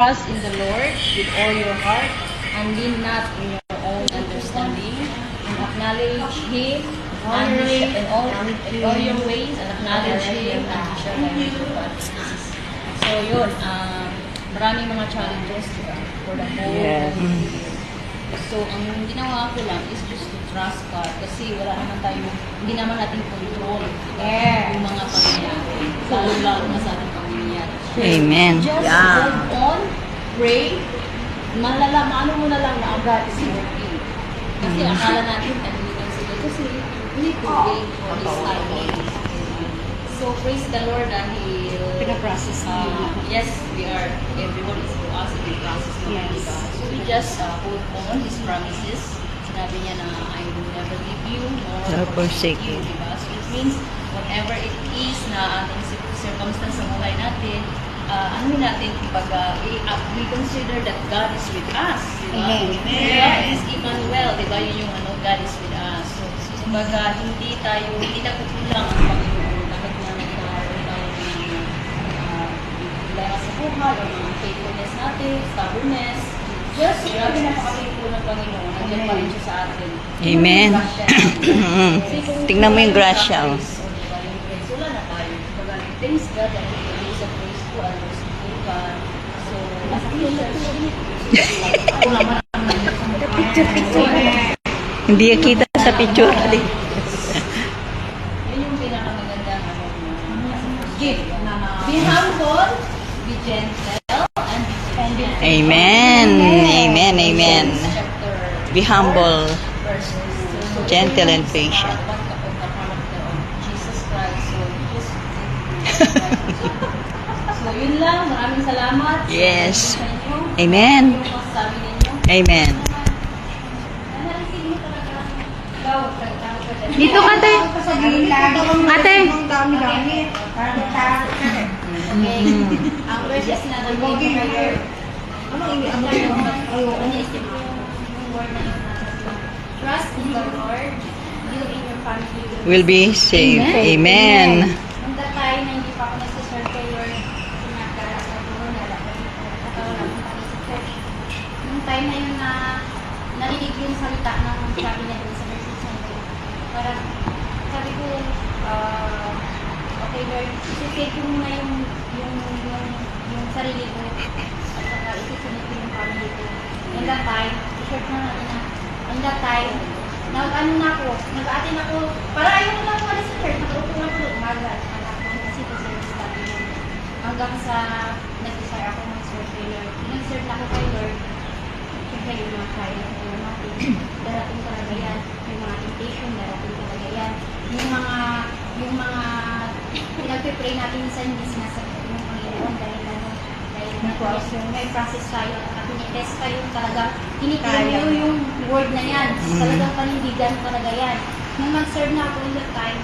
Trust in the Lord with all your heart and lean not in your own understanding, and acknowledge Him in all your ways, and acknowledge Him and He shall guide your paths. So yun, maraming mga challenges diba, for the whole year. So ang ginawa ko lang is just to trust God kasi wala naman tayo, hindi naman natin control yung mga pangyayari. Lalo na sa ating pangyayari. Amen. Just hold on, pray, ano mo na lang na God is working. Kasi akala natin, hindi lang sila. Kasi we need to wait for His timing. So praise the Lord dahil pinaprocess yes, we are, everyone is for us in the process ng diba? So we just hold on His promises. Sinabi niya na I will never leave you nor forsake you. Diba? So it means whatever it is na ating circumstance sa buhay natin, ano natin, we consider that God is with us. Diba? God is Emmanuel. Diba? Yun yung God is with us. So kumbaga, hindi na kukulang ang Panginoon kahit na nagkakaroon tayo ng problema sa buhay o mga faithfulness natin, stubbornness. Just, grabe napaka-faithful ng Panginoon. Nandiyan pa rin siya sa atin. Amen. Tingnan mo yung grasya. Wala na tayo. Kumbaga, thanks God that we is a praise to others. So, as a picture. Hindi kita sa picture. Yun yung pinakamagandang gift. Be humble, be gentle, and be patient. Amen. Amen. Amen. Be humble, gentle, and patient. Jesus Christ. So, yun lang. Maraming salamat. Yes. Amen. Amen. Dito ka, ate. Ate. Ang verses na nag-give prayer. Trust in the Lord. You and your family Will be safe. Amen. Nung time na hindi pa ako nagsiserve kay Lord, sinagkara ko na nung time na yun na narinig yung salita ng sabi niya doon sa verses na yun, parang sabi ko, okay Lord, isisave ko muna yung sarili ko at saka isisunod ko yung family ko. In that time, i-short na natin na, in that time, nag-atin ako, para ayaw na lang wala sa church, nag-upo nga ko, umaga, kasi ito sa sabi niya. Hanggang sa nag-desire ako mag-serve kay Lord. Nag-serve na ako kay Lord, siyempre yung mga trial na natin, darating talaga yan, yung mga temptation, darating talaga yan. Yung mga pinag-pray natin sa hindi sinasabi ng Panginoon dahil may process tayo at tinitest tayo talaga, tinitin yung word na yan, talagang panindigan talaga yan. Nung mag-serve na ako in that time,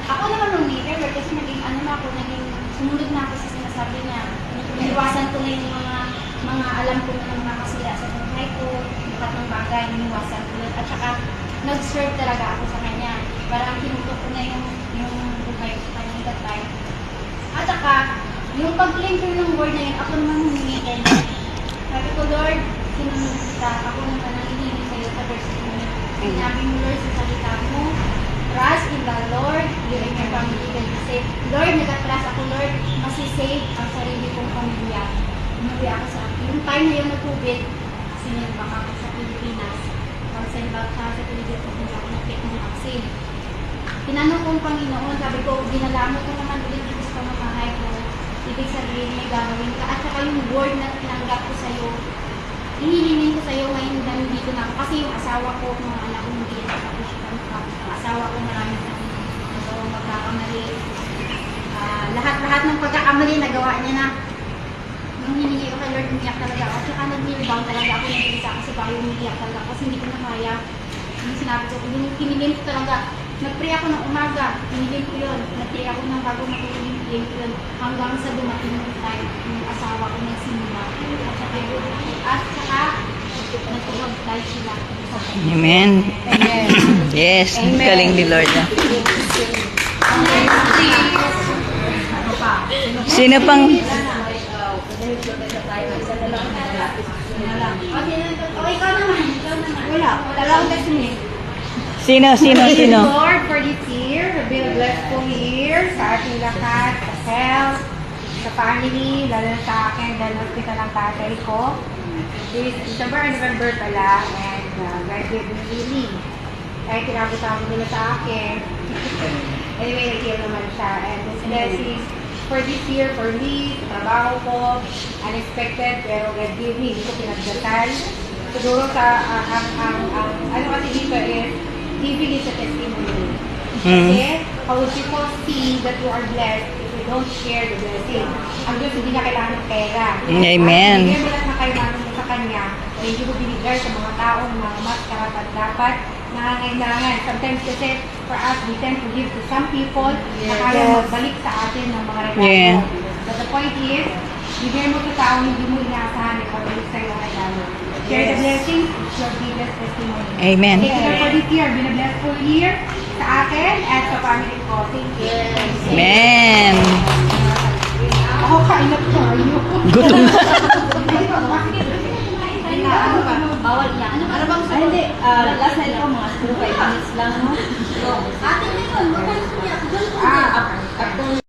ako naman nung leader kasi naging sumunod na ako sa sinasabi niya. Iniwasan ko na yung mga alam ko na mga kasira sa buhay ko, lahat ng bagay, iniwasan ko yun. At saka, nag-serve talaga ako sa kanya. Parang tinutok ko na yung buhay ko sa kanya that time. At saka, yung pag-claim ko ng word na yun, ako naman humingi kay Lord. Sabi ko, Lord, sinunod kita, ako naman ang hihingi sa'yo sa verse mo. Sinabi mo, Lord, sa salita mo, trust in the Lord, you and your family will be safe. Lord, nag-trust ako, Lord, masisave ang sarili kong pamilya. Umuwi ako sa akin. Yung time na yung nag-COVID, sinilbak ako sa Pilipinas. Pag-sinilbak sa Pilipinas, kung ako nakit ng vaccine. Tinanong ko ang Panginoon, sabi ko, ginalamo ko naman ulit dito sa pamamahay ko. Ibig sabihin, may gagawin ka. At saka yung word na tinanggap ko sa'yo, hinihingin ko sa'yo ngayon dahil hindi ko na ako. Kasi yung asawa ko, mga anak ko, hindi na tapos yung asawa ko, marami na magkakamali. Lahat ng pagkakamali, nagawa niya na. Nung hiningi ko kay Lord, umiyak talaga ako. At saka nag-rebound talaga ako ng isa kasi baka umiyak talaga ako kasi hindi ko na kaya. Yung sinabi ko, hinilin ko talaga. Nag-pray ako ng umaga, hinilin ko yun. Nag-pray ako ng bago matulog, hinilin ko yun. Hanggang sa dumating yung time, yung asawa ko na sinima. At saka, nagtulog tayo sila. Amen. Yes. Galing ni Lord. Sino pang O, ikaw naman. Wala. Wala akong testimony. Sino? Lord, for this year, be a blessful year sa ating lahat, sa health, sa family, lalo na sa akin, dahil hospital ang tatay ko. This December and November pala, and God gave me healing. Kahit tinabot-abot nila sa akin. Anyway, nag-heal naman siya. And this blessing for this year, for me, sa trabaho ko, unexpected, pero God gave me, hindi ko pinagdasal. Siguro sa, ano kasi dito is, giving is a testimony. Kasi, how would people see that you are blessed if you don't share the blessing? Ang Diyos hindi niya kailangan ng pera. Amen. Hindi mo lang na kailangan mo sa Kanya, na hindi mo binigay sa mga taong mga mas karapat dapat nangangailangan. Sometimes kasi, for us, we tend to give to some people na kaya magbalik sa atin ng mga regalo. Yeah. But the point is, bigay mo sa taong hindi mo inaasahan, ipabalik sa iyo regalo. Share the blessings, it's your biggest testimony. Amen. Thank you for this year. Been a blessful year sa akin at sa family ko. Thank you. Amen. Ako kain na tayo. Gutom na. Ano ba? Bawal na. Ano bang sagot? Hindi. Last night ko mga 5 minutes lang. Ate na yun.